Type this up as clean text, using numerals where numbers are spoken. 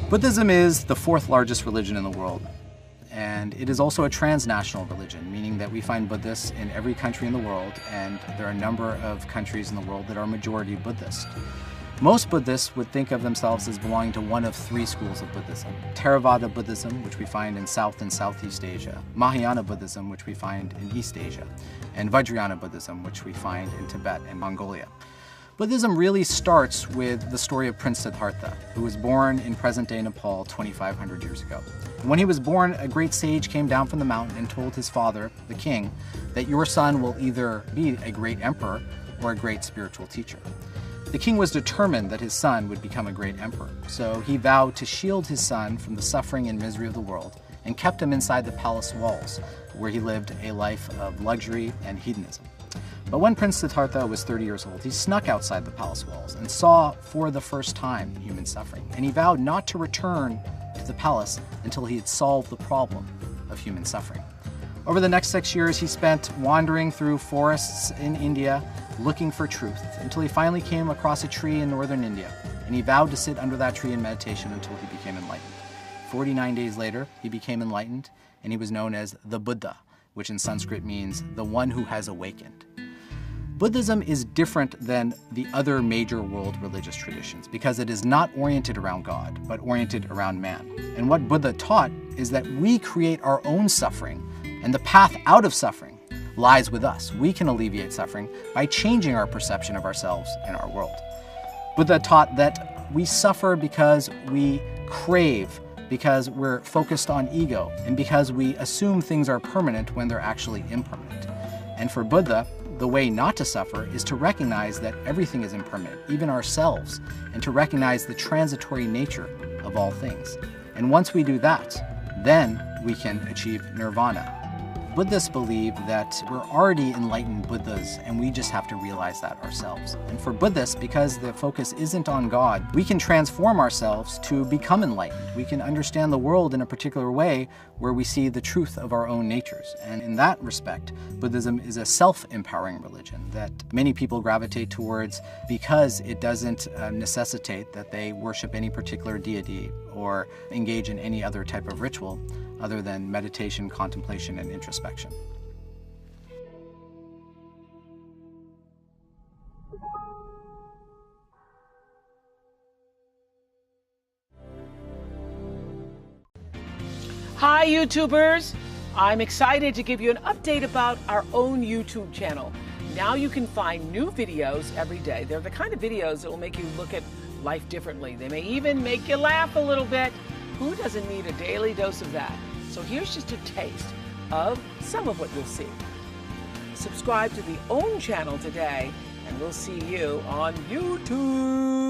Buddhism is the fourth largest religion in the world, and it is also a transnational religion, meaning that we find Buddhists in every country in the world, and there are a number of countries in the world that are majority Buddhist. Most Buddhists would think of themselves as belonging to one of three schools of Buddhism: Theravada Buddhism, which we find in South and Southeast Asia; Mahayana Buddhism, which we find in East Asia; and Vajrayana Buddhism, which we find in Tibet and Mongolia. Buddhism really starts with the story of Prince Siddhartha, who was born in present-day Nepal 2,500 years ago. And when he was born, a great sage came down from the mountain and told his father, the king, that your son will either be a great emperor or a great spiritual teacher. The king was determined that his son would become a great emperor, so he vowed to shield his son from the suffering and misery of the world and kept him inside the palace walls, where he lived a life of luxury and hedonism. But when Prince Siddhartha was 30 years old, he snuck outside the palace walls and saw for the first time human suffering, and he vowed not to return to the palace until he had solved the problem of human suffering. Over the next 6 years, he spent wandering through forests in India looking for truth, until he finally came across a tree in northern India, and he vowed to sit under that tree in meditation until he became enlightened. 49 days later, he became enlightened, and he was known as the Buddha, which in Sanskrit means the one who has awakened. Buddhism is different than the other major world religious traditions because it is not oriented around God, but oriented around man. And what Buddha taught is that we create our own suffering, and the path out of suffering lies with us. We can alleviate suffering by changing our perception of ourselves and our world. Buddha taught that we suffer because we crave, because we're focused on ego, and because we assume things are permanent when they're actually impermanent. And for Buddha, the way not to suffer is to recognize that everything is impermanent, even ourselves, and to recognize the transitory nature of all things. And once we do that, then we can achieve nirvana. Buddhists believe that we're already enlightened Buddhas, and we just have to realize that ourselves. And for Buddhists, because the focus isn't on God, we can transform ourselves to become enlightened. We can understand the world in a particular way where we see the truth of our own natures. And in that respect, Buddhism is a self-empowering religion that many people gravitate towards because it doesn't necessitate that they worship any particular deity or engage in any other type of ritual other than meditation, contemplation, and introspection. Hi YouTubers! I'm excited to give you an update about our own YouTube channel. Now you can find new videos every day. They're the kind of videos that will make you look at life differently. They may even make you laugh a little bit. Who doesn't need a daily dose of that? So here's just a taste of some of what you'll see. Subscribe to the OWN channel today, and we'll see you on YouTube.